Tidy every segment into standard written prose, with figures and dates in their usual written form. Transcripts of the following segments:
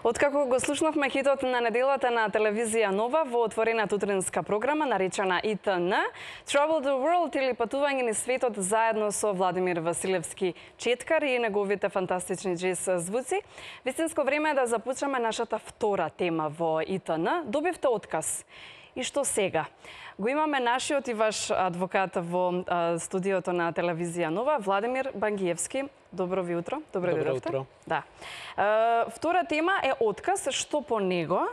Откако го слушнавме хитот на неделата на телевизија Нова во отворената утринска програма наречена ИТН, Travel the World или патување низ светот заедно со Владимир Василевски четкар и неговите фантастични джез звуци, вистинско време е да започнеме нашата втора тема во ИТН. Добивте отказ. И што сега? Го имаме нашиот и ваш адвокат во студиото на телевизија Нова, Владимир Бангиевски. Добро ви утро. Добро утро. Да. Втора тема е отказ, што по него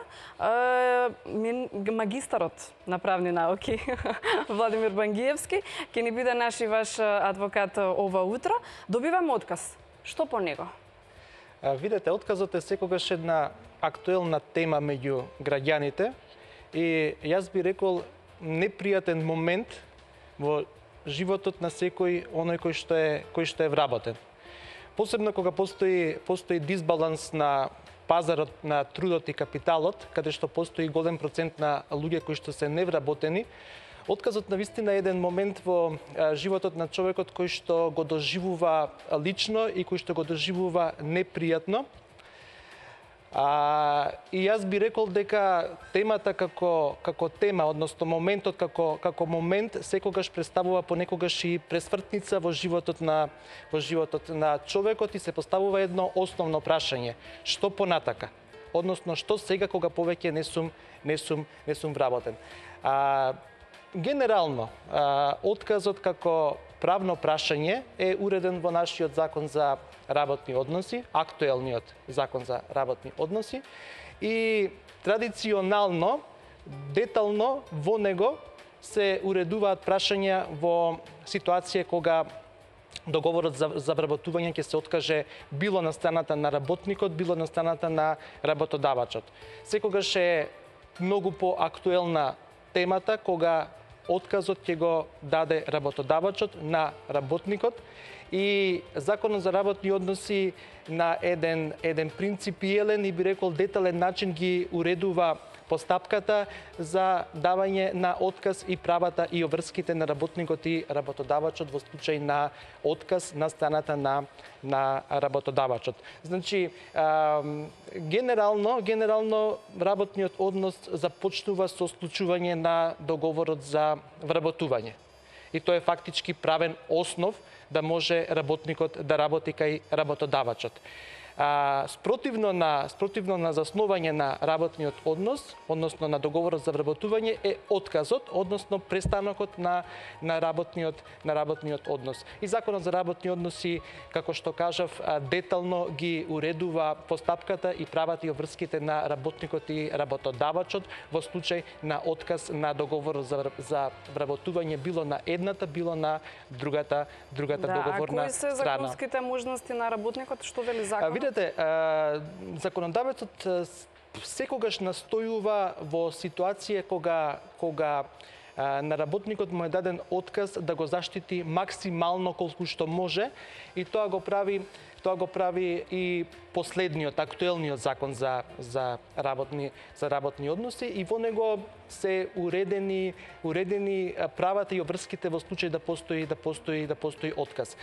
магистарот на правни науки Владимир Бангиевски ќе ни биде наш и ваш адвокат ова утро. Добиваме отказ. Што по него? Видете, отказот е секогаш една актуелна тема меѓу граѓаните и јас би рекол непријатен момент во животот на секој оној кој што е вработен. Посебно кога постои дисбаланс на пазарот на трудот и капиталот, каде што постои голем процент на луѓе кои што се невработени, отказот на вистина е еден момент во животот на човекот кој што го доживува лично и кој што го доживува непријатно. И јас би рекол дека темата како тема, односно моментот како момент, секогаш представува понекогаш и пресвртница во животот на човекот и се поставува едно основно прашање: што понатака? Односно што сега кога повеќе не сум вработен? Генерално, отказот како правно прашање е уреден во нашиот закон за работни односи, актуелниот закон за работни односи, и традиционално, детално во него се уредуваат прашања во ситуација кога договорот за вработување ќе се откаже било на страната на работникот, било на страната на работодавачот. Секогаш е многу поактуелна темата кога отказот ќе го даде работодавачот на работникот и Законот за работни односи на еден принципиелен и би рекол детален начин ги уредува постапката за давање на отказ и правата и обврските на работникот и работодавачот во случај на отказ на страната на работодавачот. Значи, генерално работниот однос започнува со склучување на договорот за вработување. И тоа е фактички правен основ да може работникот да работи кај работодавачот. Спротивно на заснување на работниот однос, односно на договорот за вработување, е отказот, односно престанокот на работниот однос. И Законот за работни односи, како што кажав, детално ги уредува постапката и правата и обврските на работникот и работодавачот во случај на отказ на договорот за вработување, било на едната, било на другата договорна страна. А кои се законските можности на работникот, што вели законот? Видете, законодавецот секогаш настојува во ситуација кога на работникот му е даден отказ да го заштити максимално колку што може, и тоа го прави и последниот актуелниот закон за работни односи, и во него се уредени правата и обврските во случај да постои отказ.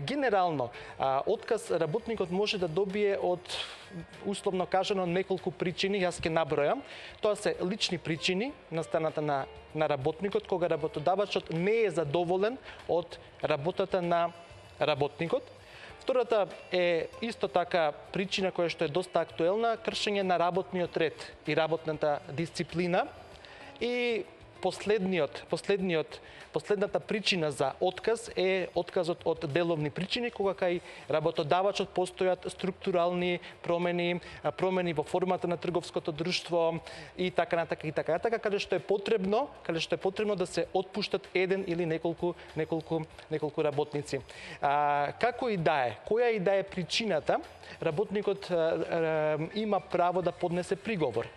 Генерално, отказ работникот може да добие од, условно кажано, неколку причини, јас ќе набројам. Тоа се лични причини на страната на работникот, кога работодавачот не е задоволен од работата на работникот. Втората е исто така причина која што е доста актуелна, кршење на работниот ред и работната дисциплина. И последната причина за отказ е отказот од деловни причини, кога кај работодавачот постојат структурални промени во формата на трговското друштво и така натака, каде што е потребно да се отпуштат еден или неколку работници. Како и да е, која и да е причината, работникот има право да поднесе приговор.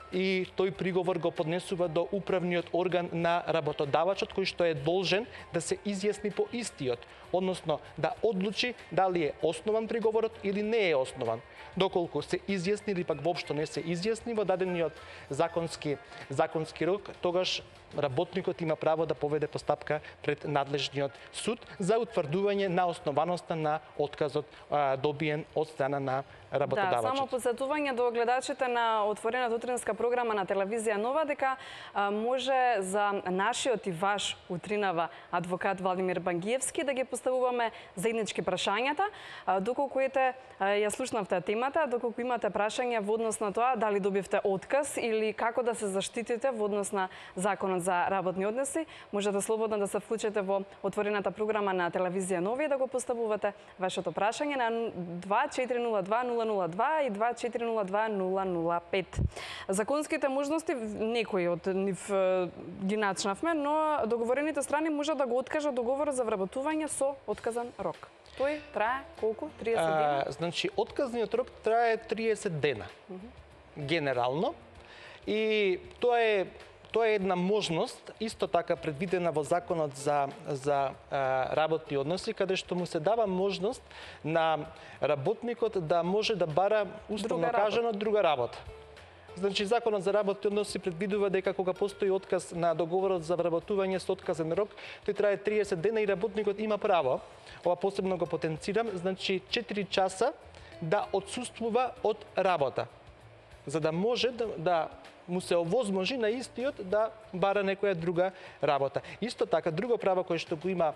И тој приговор го поднесува до управниот орган на работодавачот, кој што е должен да се изјасни по истиот. односно да одлучи дали е основан приговорот или не е основан. Доколку се изјасни или пак воопшто не се изјасни во дадениот законски рок, тогаш работникот има право да поведе постапка пред надлежниот суд за утврдување на основаноста на отказот добиен од страна на работодавачот. Да, само подсетување до гледачите на отворената утринска програма на телевизија Нова дека може за нашиот и ваш утринава адвокат Владимир Бангиевски да ги поставуваме заеднички прашањата, доколку ја слушнавте темата, доколку имате прашања во однос на тоа дали добивте отказ или како да се заштитите во однос на законот за работни односи, можете слободно да се вклучите во отворената програма на телевизија Нова и да го поставувате вашето прашање на 2402-002 и 2402-005. Законските можности, некои од нив ги начнавме, но договорените страни може да го откажат договорот за вработување со отказан рок. Тој трае колку? 30 дена? Значи, отказниот рок трае 30 дена. Генерално. И тоа е една можност, исто така предвидена во Законот за работни односи, каде што му се дава можност на работникот да може да бара, условно кажано, друга работа. Значи, Законот за работни односи предвидува дека кога постои отказ на договорот за вработување со отказен рок, тој трае 30 дена и работникот има право, ова посебно го потенцирам, значи 4 часа да отсуствува од работа, за да може да му се овозможи на истиот да бара некоја друга работа. Исто така, друго право кое што го има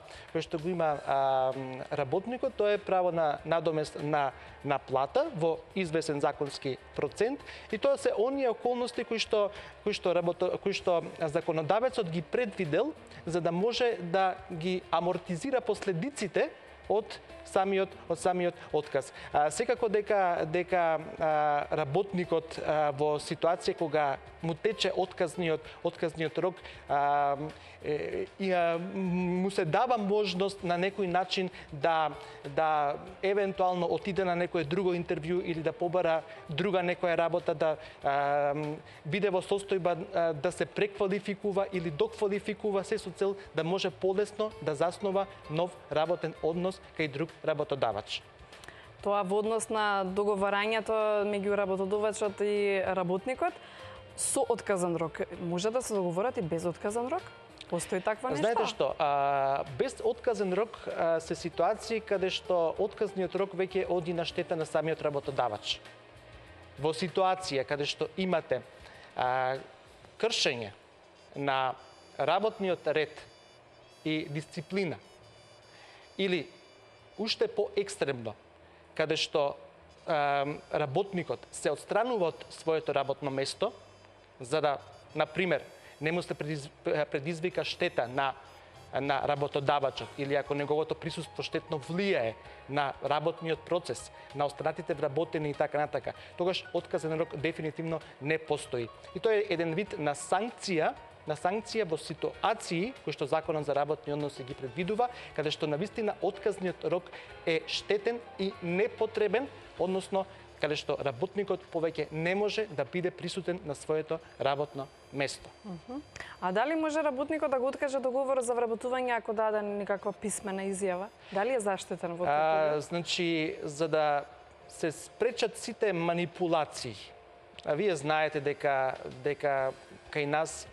работникот, тоа е право на надомест на плата во извесен законски процент, и тоа се оние околности кои што законодавецот ги предвидел за да може да ги амортизира последиците од самиот отказ. Секако дека работникот во ситуација кога му тече отказниот рок, му се дава можност на некој начин да евентуално отиде на некое друго интервју или да побара друга некоја работа, да биде во состојба да се преквалификува или доквалификува, се со цел да може полесно да заснова нов работен однос кај друг работодавач. Тоа во однос на договарањето меѓу работодавачот и работникот со отказан рок. Може да се договорат и без отказан рок? Постои таква нешто? Знаете што, без отказен рок се ситуации каде што отказниот рок веќе оди на штета на самиот работодавач. Во ситуација каде што имате кршење на работниот ред и дисциплина, или уште поекстремно, каде што работникот се отстранува од своето работно место, за да, например, не му се предизвика штета на работодавачот или ако неговото присуство штетно влијае на работниот процес, на останатите вработени и така натака, тогаш отказен рок дефинитивно не постои. И тоа е еден вид на санкција во ситуации кои што Законот за работни односи ги предвидува, каде што навистина отказниот рок е штетен и непотребен, односно каде што работникот повеќе не може да биде присутен на своето работно место. А дали може работникот да го откаже договорот за вработување ако даде некаква писмена изјава? Дали е заштитен во тоа? Значи, за да се спречат сите манипулации, а вие знаете дека кај нас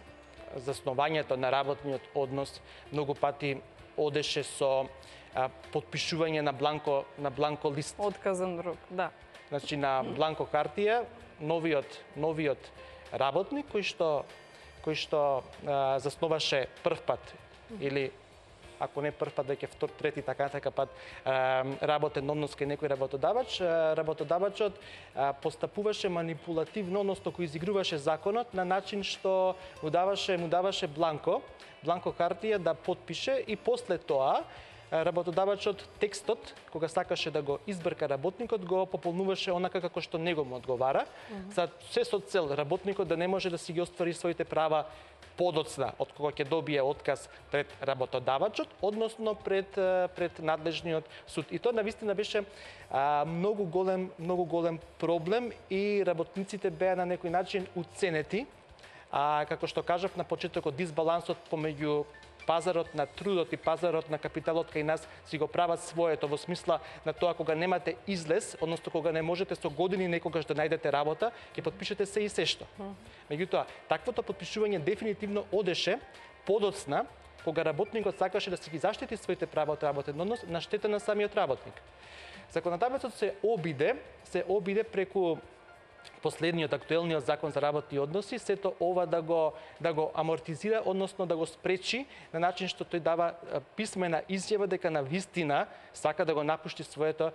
заснованието на работниот однос многу пати одеше со потпишување на бланко лист. Отказан рок, да. Значи на бланко хартија, новиот работник кој што засноваше прв пат или ако не прв пат, веќе втор, трети, така пат работен однос кај некој работодавач, работодавачот постапуваше манипулативно, односно кој изигруваше законот на начин што му даваше бланко хартија да потпише и после тоа работодавачот текстот, кога сакаше да го избрка работникот, го пополнуваше онака како што него му одговара, за се со цел работникот да не може да си ги оствари своите права подоцна од кога ќе добие отказ пред работодавачот, односно пред надлежниот суд. И тоа навистина беше многу голем проблем и работниците беа на некој начин уценети, како што кажав на почетокот, дисбалансот помеѓу пазарот на трудот и пазарот на капиталот кај нас си го прават своето, во смисла на тоа кога немате излез, односно кога не можете со години некогаш да најдете работа, ќе потпишете се и се што. Меѓутоа, таквото потпишување дефинитивно одеше подоцна, кога работникот сакаше да си ги заштити своите права од работен однос на штета на самиот работник. Законодавецот се обиде преку последниот актуелниот закон за работни односи, сето ова да го амортизира, односно да го спречи на начин што тој дава писмена изјава дека на вистина сака да го напушти своето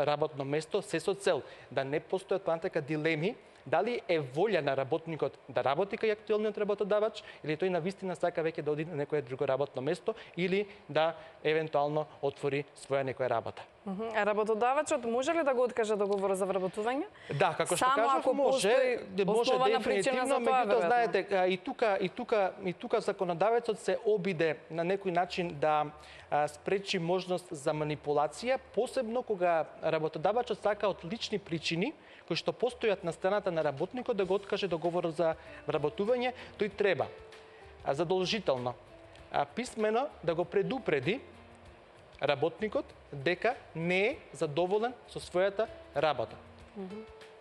работно место, се со цел да не постојат понатака дилеми дали е волја на работникот да работи кај актуелниот работодавач или тој на вистина сака веќе да оди на некое друго работно место или да евентуално отвори своја некоја работа. А работодавачот може ли да го откаже договорот за вработување? Да, како што кажав, може дефинитивно, меѓутоа знаете, и тука законодавецот се обиде на некој начин да спречи можност за манипулација, посебно кога работодавачот сака од лични причини кои што постојат на страната на работникот да го откаже договорот за вработување, тој треба задолжително писмено да го предупреди работникот дека не е задоволен со својата работа.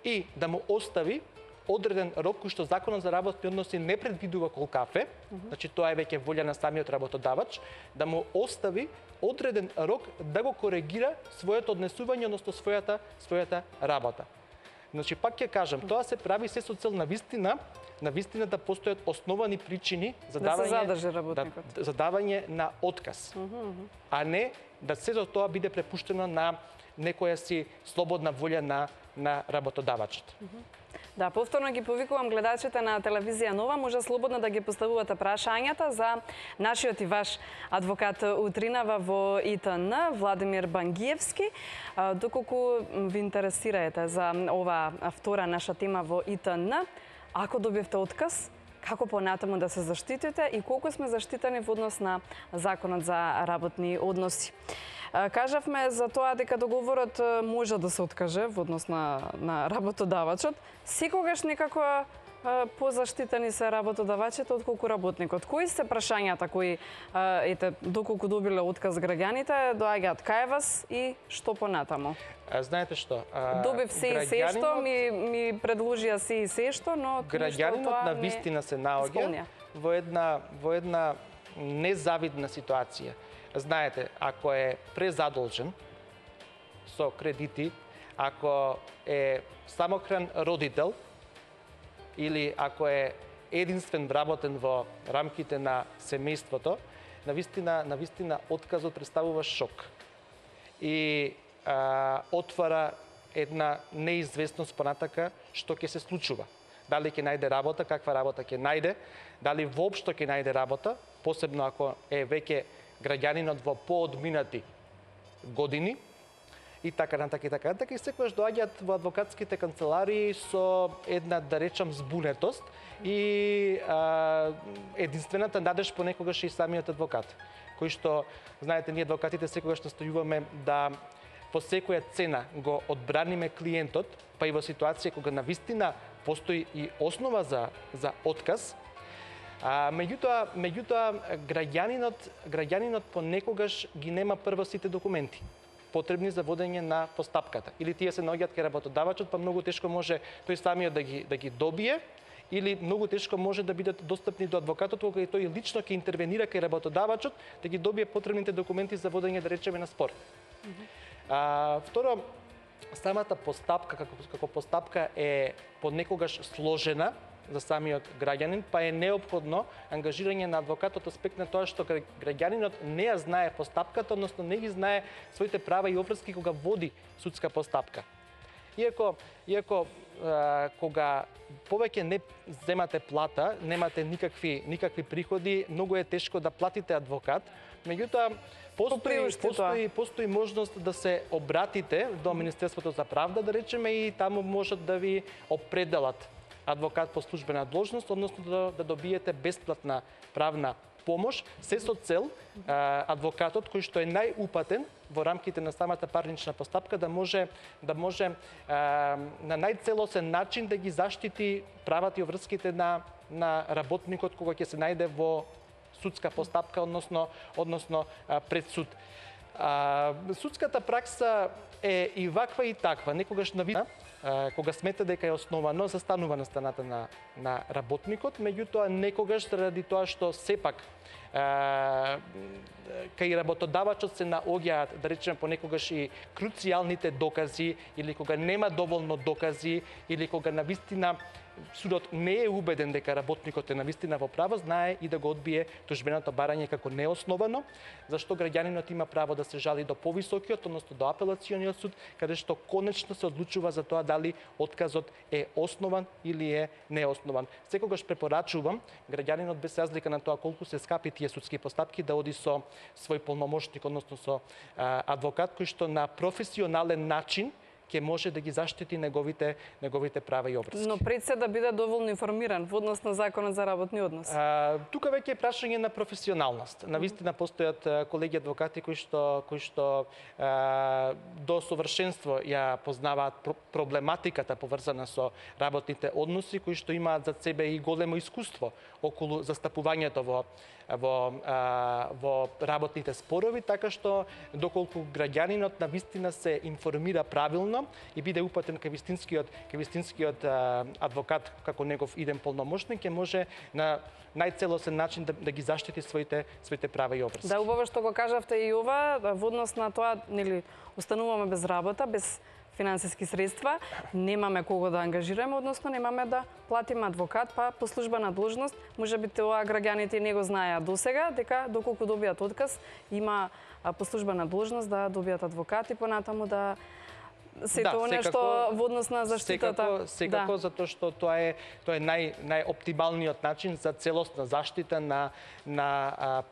И да му остави одреден рок кој што Законот за работни односи не предвидува колкав е, значи тоа е веќе волја на самиот работодавач, да му остави одреден рок да го коригира своето однесување, односно својата работа. Значи, пак ќе кажам, тоа се прави се со цел на вистина да постојат основани причини за давање на отказ, а не да сето тоа биде препуштено на некоја си слободна волја на работодавачот. Да, повторно ги повикувам гледачите на телевизија Нова, може слободно да ги поставувате прашањата за нашиот и ваш адвокат утринава во ИТН, Владимир Бангиевски. Доколку ви интересираете за ова втора наша тема во ИТН, ако добивте отказ, како понатаму да се заштитите и колку сме заштитени во однос на Законот за работни односи. Кажавме за тоа дека договорот може да се откаже во однос на работодавачот. Секогаш некако позаштитени се работодавачите отколку работникот. Кои се прашањата кои, доколку добиле отказ граѓаните, доаѓаат кај вас и што понатаму? Знаете што? Добив се и се што, ми предложија се и се што, но граѓанинот на вистина се наоѓа во една незавидна ситуација. Знаете, ако е презадолжен со кредити, ако е самохран родител или ако е единствен вработен во рамките на семејството, навистина отказот представува шок и отвара една неизвестност понатака што ќе се случува. Дали ќе најде работа, каква работа ќе најде, дали воопшто ќе најде работа, посебно ако е веќе граѓанинот во поодминати години и така натака и секогаш доаѓаат во адвокатските канцеларии со една, да речам, збунетост и единствената надеж понекогаш и самиот адвокат, кој што, знаете, ние адвокатите секогаш настојуваме да по секоја цена го одбраниме клиентот, па и во ситуација кога навистина постои и основа за отказ. Меѓутоа, граѓанинот понекогаш ги нема прво сите документи потребни за водење на постапката. Или тие се наоѓаат кај работодавачот, па многу тешко може тој самиот да ги добие, или многу тешко може да бидат достапни до адвокатот, кога тој лично ќе интервенира кај работодавачот да ги добие потребните документи за водење, да речеме, на спор. Второ, самата постапка како постапка е понекогаш сложена за самиот граѓанин, па е неопходно ангажирање на адвокат од аспект на тоа што граѓанинот не ја знае постапката, односно не ги знае своите права и обврски кога води судска постапка. Иако кога повеќе не земате плата, немате никакви приходи, многу е тешко да платите адвокат, меѓутоа постои можност да се обратите до Министерството за правда, да речеме, и таму можат да ви определат адвокат по службена должност, односно да добиете бесплатна правна помош, се со цел адвокатот кој што е најупатен во рамките на самата парнична постапка да може на најцелосен начин да ги заштити правата и обврските на работникот кога ќе се најде во судска постапка, односно пред суд. Судската пракса е и ваква и таква. Некогаш на вид, кога смета дека е основано, застанува на страната на работникот, меѓутоа некогаш заради тоа што сепак кај работодавачот се наоѓаат, да речеме понекогаш и круцијалните докази, или кога нема доволно докази, или кога навистина судот не е убеден дека работникот е навистина во право, знае и да го одбие тужбеното барање како неосновано, зашто граѓанинот има право да се жали до повисокиот, односно до апелациониот суд, каде што конечно се одлучува за тоа дали отказот е основан или е неоснован. Секогаш препорачувам граѓанинот, без разлика на тоа колку се скапи тие судски постапки, да оди со свој полномошник, односно со адвокат кој што на професионален начин ќе може да ги заштити неговите права и обврски. Но пред се да биде доволно информиран во однос на Законот за работни односи. Тука веќе е прашање на професионалност. Навистина постојат колеги адвокати кои што до совршенство ја познаваат проблематиката поврзана со работните односи, кои што имаат за себе и големо искуство околу застапувањето во работните спорови, така што доколку граѓанинот навистина се информира правилно и биде упатен кај вистинскиот адвокат како негов иден полномошник, ќе може на најцелосен начин да ги заштити своите права и обврски. Да, убаво што го кажавте и ова, во однос на тоа, нели, остануваме без работа, без финансиски средства, немаме кого да ангажираме, односно немаме да платиме адвокат, па по службена должност, можеби тоа граѓаните не го знаеа досега, дека доколку добијат отказ, има по службена должност да добијат адвокат и понатаму да сето нешто во однос на заштитата. Секако, затоа што тоа е најоптималниот начин за целосна заштита на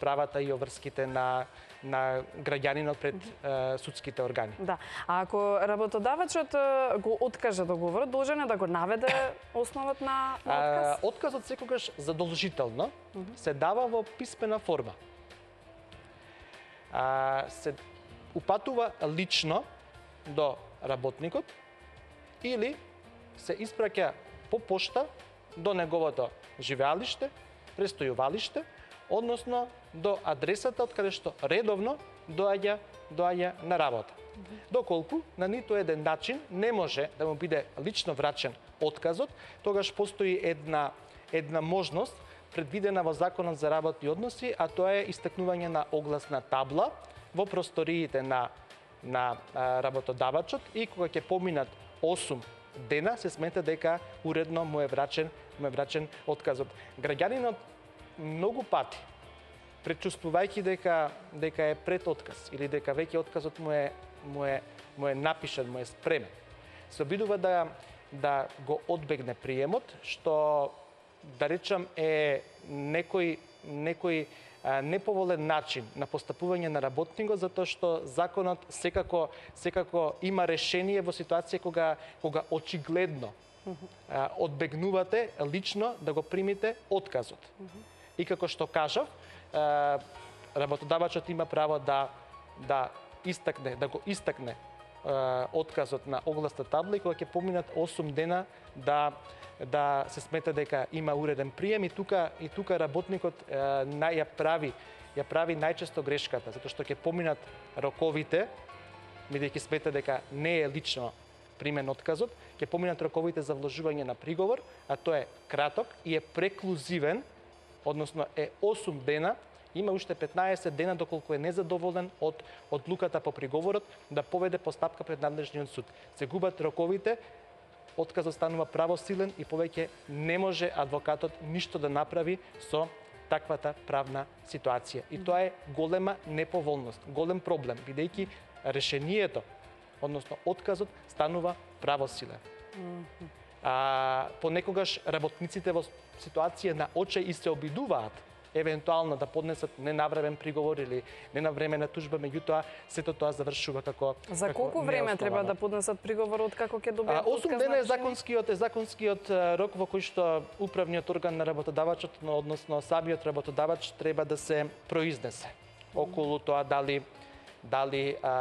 правата и обврските на граѓанинот пред судските органи. Да. А ако работодавачот го откаже договорот, должен е да го наведе основот на отказ? Отказот секогаш задолжително се дава во писмена форма. Се упатува лично до работникот или се испраќа по пошта до неговото живеалиште, престојувалиште, односно до адресата од каде што редовно доаѓа на работа. Доколку на ниту еден начин не може да му биде лично врачен отказот, тогаш постои една можност предвидена во Законот за работни односи, а тоа е истакнување на огласна табла во просториите на работодавачот и кога ќе поминат 8 дена, се смета дека уредно му е врачен отказот. Граѓанинот многу пати, предчувствувајќи дека е пред отказ или дека веќе отказот му е напишан, му е спремен, се обидува да го одбегне приемот, што да речам е некој неповолен начин на постапување на работникот, затоа што законот секако има решение во ситуација кога очигледно одбегнувате лично да го примите отказот. И како што кажав, работодавачот има право да го истакне отказот на огласна табла и кога ќе поминат 8 дена да се смета дека има уреден прием и тука работникот ја прави најчесто грешката, затоа што ќе поминат роковите, бидејќи смета дека не е лично примен отказот, ќе поминат роковите за вложување на приговор, а тоа е краток и е преклузивен, односно е 8 дена, има уште 15 дена доколку е незадоволен од одлуката по приговорот да поведе постапка пред надлежниот суд. Се губат роковите, отказот станува правосилен и повеќе не може адвокатот ништо да направи со таквата правна ситуација. И тоа е голема неповолност, голем проблем, бидејќи решението, односно отказот, станува правосилен. Понекогаш работниците во ситуација на очај и се обидуваат евентуално да поднесат ненавремен приговор или ненавремена тужба, меѓутоа сето тоа завршува како За колку време треба да поднесат приговор од како ќе добијат отказ? 8 дена е законскиот рок во кој што управниот орган на работодавачот, односно самиот работодавач треба да се произнесе околу тоа дали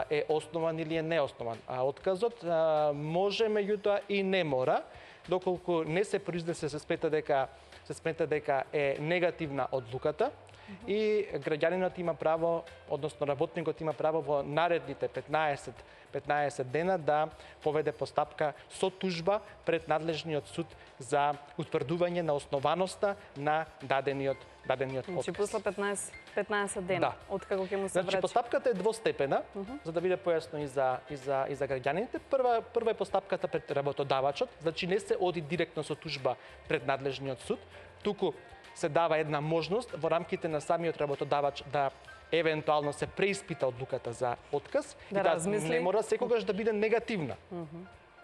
е основан или е неоснован. Отказот може, меѓутоа и не мора, доколку не се произнесе се смета дека е негативна одлуката, и граѓанинот има право, односно работникот има право во наредните 15 дена да поведе постапка со тужба пред надлежниот суд за утврдување на основаноста на дадениот отказ. Значи после 15 дена, Да. откако ќе му се Значи врачи. постапката е двостепена, за да биде појасно и за граѓаните. Прва е постапката пред работодавачот, значи не се оди директно со тужба пред надлежниот суд, туку се дава една можност во рамките на самиот работодавач да евентуално се преиспита одлуката за отказ Да и размисли. не мора секогаш да биде негативна.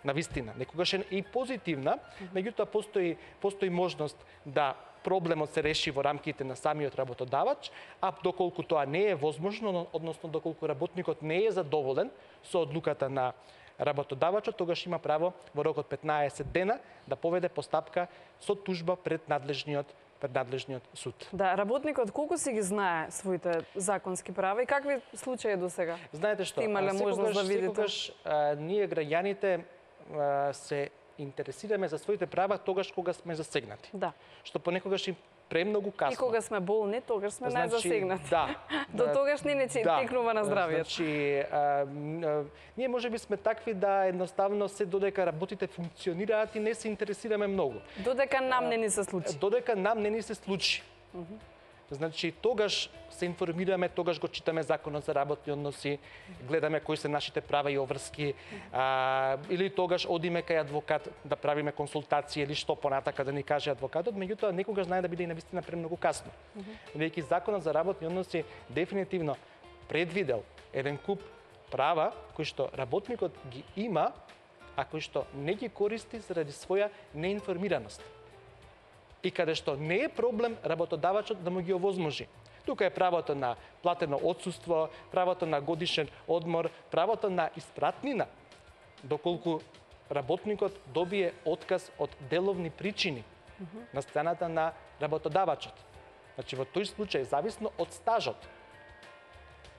Навистина, некогаш е и позитивна, меѓутоа постои можност да проблемот се реши во рамките на самиот работодавач, а доколку тоа не е возможно, односно доколку работникот не е задоволен со одлуката на работодавачот, тогаш има право во рок од 15 дена да поведе постапка со тужба пред надлежниот суд. Да, работникот колку си ги знае своите законски права и какви случаи до сега? Знаете што? Имале можност да видите? Секогаш ние граѓаните се интересираме за своите права тогаш кога сме засегнати. Да. Што понекогаш и премногу касно. И кога сме болни, тогаш сме најзасегнати. Да. До тогаш не се текнува на здравието. Значи, ние можеби сме такви да едноставно се додека работите функционираат и не се интересираме многу. Додека нам не ни се случи. Додека нам не ни се случи. Значи, тогаш се информираме, тогаш го читаме законот за работни односи, гледаме кои се нашите права и обврски, или тогаш одиме кај адвокат да правиме консултација или што понатака да ни каже адвокатот, меѓутоа некогаш знае да биде и навистина премногу касно. Веќе законот за работни односи дефинитивно предвидел еден куп права кои што работникот ги има, а кои што не ги користи заради своја неинформираност. И каде што не е проблем работодавачот да му ги овозможи. Тука е правото на платено отсуство, правото на годишен одмор, правото на испратнина, доколку работникот добие отказ од деловни причини на страната на работодавачот. Значи во тој случај, зависно од стажот,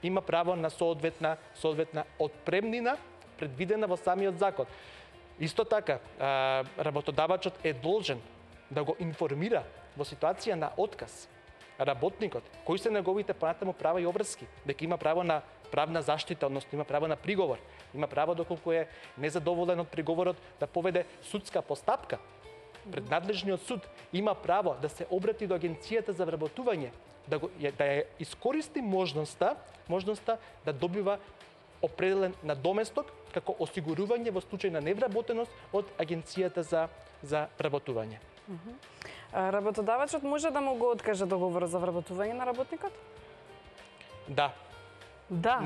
има право на соодветна отпремнина предвидена во самиот закон. Исто така, работодавачот е должен да го информира во ситуација на отказ работникот, кои се неговите понатаму права и обврски, дека има право на правна заштита, односно има право на приговор, има право доколку е незадоволен од приговорот да поведе судска постапка пред надлежниот суд, има право да се обрати до агенцијата за вработување, да ја искористи можноста да добива определен надоместок како осигурување во случај на невработеност од агенцијата за вработување. Работодавачот може да му го откаже договорот за вработување на работникот? Да. Да.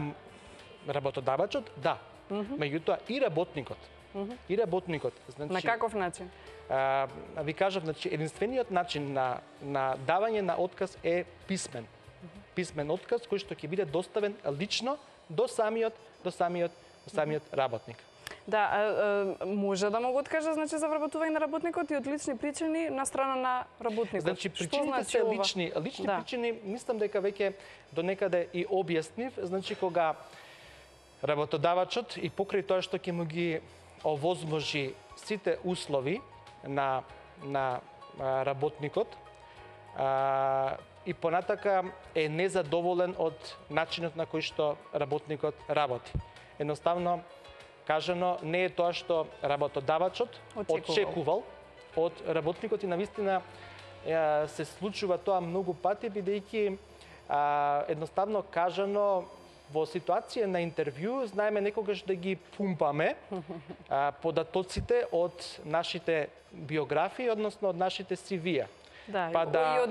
Работодавачот, да. Меѓутоа и работникот. Значи, На каков начин? Ви кажав, значи единствениот начин на давање на отказ е писмен. Писмен отказ кој што ќе биде доставен лично до самиот работник. Да, може да му го откаже значи за вработување на работникот и од лични причини на страна на работникот. Значи причините се лични причини, мислам дека веќе до некаде и објаснив, значи кога работодавачот и покрај тоа што ќе му ги овозможи сите услови на работникот и понатака е незадоволен од начинот на кој што работникот работи. Едноставно кажано, не е тоа што работодавачот очекувал од работникот и навистина се случува тоа многу пати, бидејќи едноставно кажано во ситуација на интервју знаеме некогаш да ги пумпаме податоците од нашите биографии, односно од нашите CV-ја. Да, па да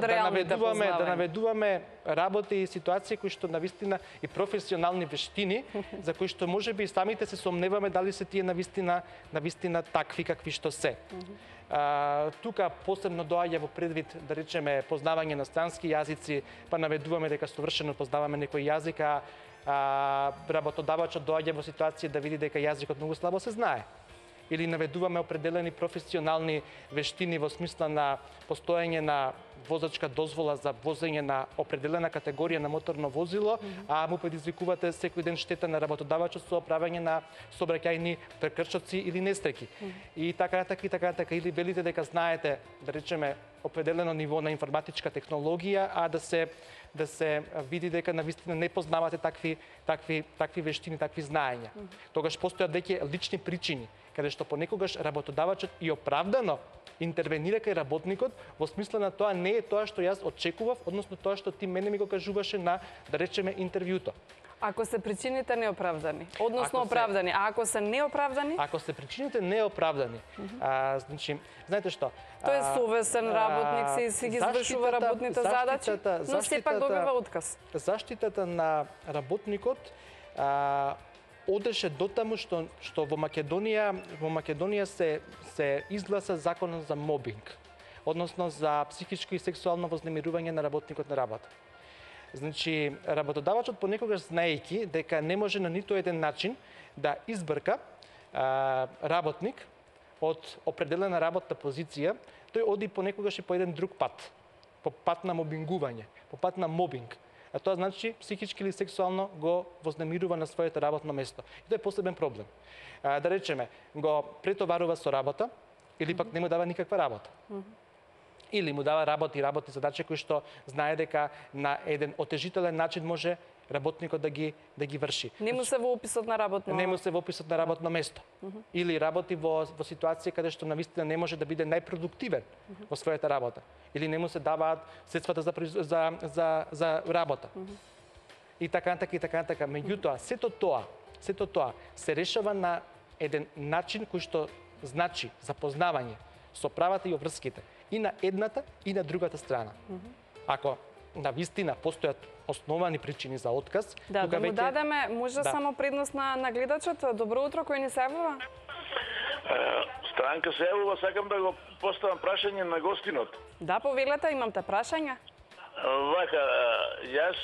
наведуваме работи и ситуации кои што навистина и професионални вештини за кои што можеби и самите се сомневаме дали се тие навистина такви какви што се. Тука посебно доаѓа во предвид, да речеме, познавање на странски јазици, па наведуваме дека совршено познаваме некој јазик, работодавачот доаѓа во ситуација да види дека јазикот многу слабо се знае. Или наведуваме определени професионални вештини во смисла на постоење на возачка дозвола за возење на определена категорија на моторно возило, а му предизвикувате секој ден штета на работодавачот со правење на сообраќајни прекршоци или нестреки. И така, или велите дека знаете, да речеме, определено ниво на информатичка технологија, а да се види дека навистина не познавате такви вештини, такви знаења. Тогаш постојат веќе лични причини, каде што понекогаш работодавачот и оправдано интервенира кај работникот во смисла на тоа не е тоа што јас очекував, односно тоа што ти мене ми го кажуваше на, да речеме, интервјуто. Ако се причините неоправдани, односно оправдани, а ако се неоправдани? Ако се причините неоправдани, значи, знаете што? Тој е совесен работник, си ги извршува работните задачи, но сепак добива отказ. Заштитата на работникот одеше дотаму што во Македонија се изгласа законот за мобинг, односно за психичко и сексуално вознемирување на работникот на работа. Значи, работодавачот понекогаш знаејќи дека не може на ниту еден начин да избрка работник од определена работна позиција, тој оди понекогаш и по еден друг пат, по пат на мобингување, по пат на мобинг. А тоа значи психички или сексуално го вознемирува на своето работно место. И тоа е посебен проблем. Да речеме, го претоварува со работа или пак не му дава никаква работа. Или му дава работни задачи кои што знае дека на еден отежителен начин може работникот да ги врши. Не му се во описот на работно место. Или работи во ситуација каде што навистина не може да биде најпродуктивен во својата работа. Или не му се даваат средствата за работа. И така натака. Меѓутоа, сето тоа се решава на еден начин кој што значи запознавање со правата и обврските и на едната и на другата страна. Ако навистина постојат основани причини за отказ, да му дадеме, може само предност на гледачот. Добро утро, кој ни се јавува? Странка се јавува, сакам да го поставам прашање на гостинот. Да, повелете, имамте прашања. Вака, јас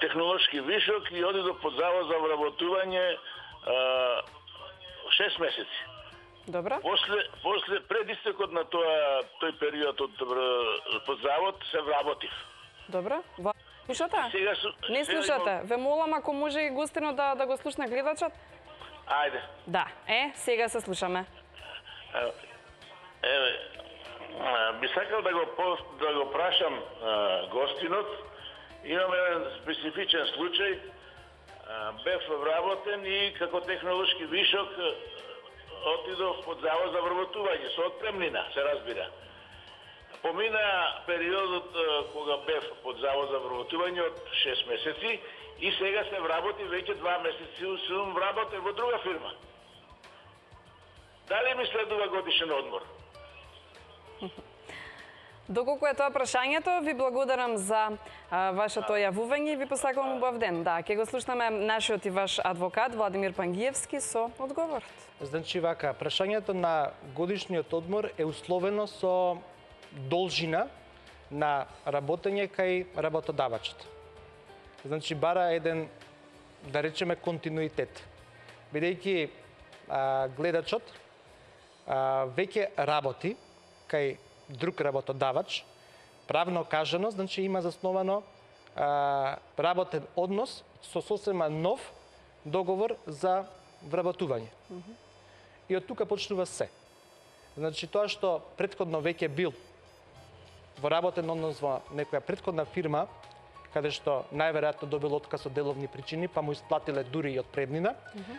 технолошки вишок и одидов под завод за вработување 6 месеци. Добро. После пред истекот на тој период под завод се вработив. Добро. Слушате? Не слушате. Ве молам ако може и гостинот да го слушне гледачот. Ајде. Да, сега се слушаме. Би сакал да го прашам гостинот. Имам еден специфичен случај. Бев вработен и како технолошки вишок отидов под завод за вработување со отпремнина, се разбира. Помина периодот кога бев под завод за вработување од 6 месеци и сега се вработи веќе 2 месеци сум вработен во друга фирма. Дали ми следува годишен одмор? Доколку е тоа прашањето, ви благодарам за вашето јавување и ви посакувам убав ден. Да, ќе го слушнеме нашиот и ваш адвокат Владимир Пангиевски со одговорот. Значи вака, прашањето на годишниот одмор е условено со должина на работење кај работодавачот. Значи бара еден, да речеме, континуитет. Бидејќи гледачот веќе работи кај друг работодавач, правно кажано, значи има засновано работен однос со сосема нов договор за вработување. И од тука почнува се. Значи тоа што претходно веќе бил во работен однос во некоја претходна фирма, каде што најверојатно добил отказ од деловни причини, па му исплатиле дури и отпремнина,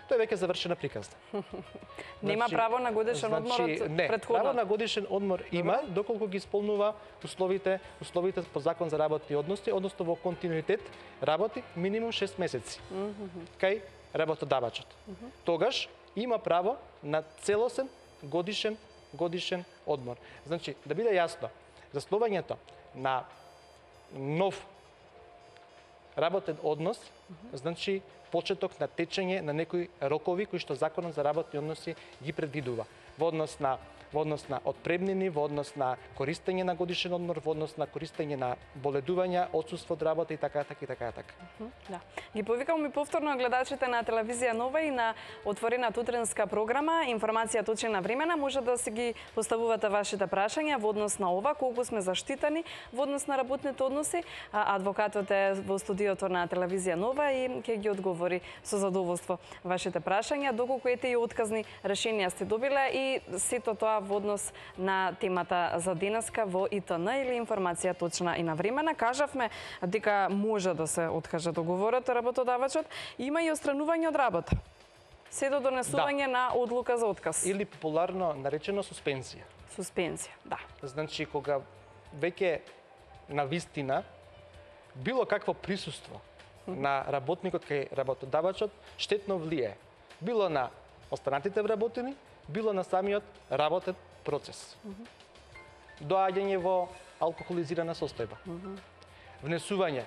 тој веќе завршена приказна. Нема право на годишен одмор од претходно? Право на годишен одмор има, доколку ги исполнува условите по закон за работни односи, односно во континуитет работи минимум 6 месеци кај работодавачот. Тогаш има право на целосен годишен одмор. Значи, да биде јасно, заснувањето на нов работен однос, значи почеток на течење на некои рокови кои што законот за работни односи ги предвидува. Во однос на отпремнини, во однос на користење на годишен одмор, во однос на користење на боледувања, отсуство од работа и така. Да. Ги повикам и повторно гледачите на телевизија Нова и на отворената утринска програма. Информација точна времена може да се ги поставувате вашите прашања во однос на ова, колку сме заштитени во однос на работните односи. Адвокатот е во студиото на телевизија Нова. нова и ќе ги одговори со задоволство вашите прашања, доколку ете и отказни решенија сте добиле и сето тоа во однос на темата за денеска во ИТН или информација точна и навремена. Кажавме дека може да се откаже договорот работодавачот, има и отстранување од работа. Се до донесување на одлука за отказ. Или популарно наречено суспензија. Суспензија, да. Значи, кога веќе на вистина било какво присуство на работникот кај работодавачот штетно влие. Било на останатите вработени, било на самиот работен процес. Доаѓање во алкохолизирана состојба. Внесување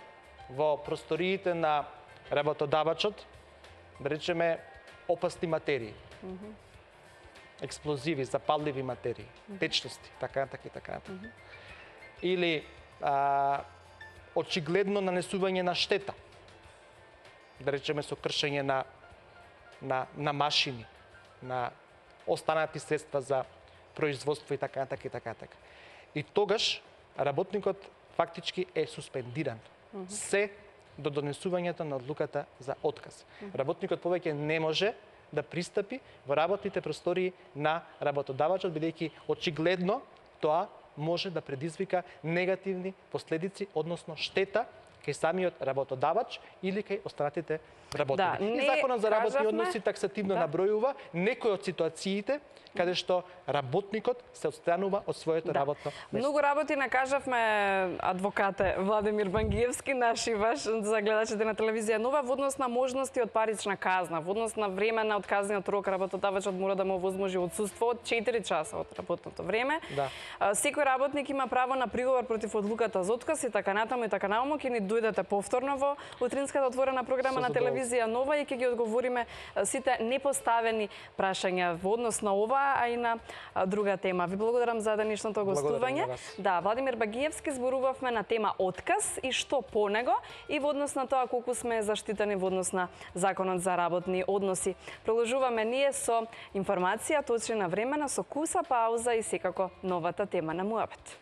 во просториите на работодавачот, да речеме, опасни материи. Експлозиви, запалливи материи, течности, така натака и така натака. Или очигледно нанесување на штета. Да речеме со кршење на машини, на останати средства за производство и така натака и така натака. И тогаш работникот фактички е суспендиран. Се до донесувањето на одлуката за отказ. Работникот повеќе не може да пристапи во работните простории на работодавачот, бидејќи очигледно тоа може да предизвика негативни последици, односно штета кај самиот работодавач или кај останатите работници. И Законот за работни односи таксативно набројува некои од ситуациите каде што работникот се отстранува од своето работно место. Многу работи накажавме адвокате Владимир Бангиевски, наш и ваш, за гледачите на телевизија Нова, во однос на можности од парична казна, во однос на време на отказниот рок, работодавачот мора да му возможи отсуство од 4 часа од работното време. Секој работник има право на приговор против одлуката за отказ и така натаму и така наму. Ќе ни дојдете повторно во утринската отворена програма на телевизија Нова и ќе ги одговориме сите непоставени прашања во однос на ова, а и на друга тема. Ви благодарам за денешното гостување. Да, Владимир Багиевски, зборувавме на тема отказ и што по него и во однос на тоа колку сме заштитени во однос на Законот за работни односи. Продолжуваме ние со информација точна и навремена, со куса пауза и секако новата тема на муабет.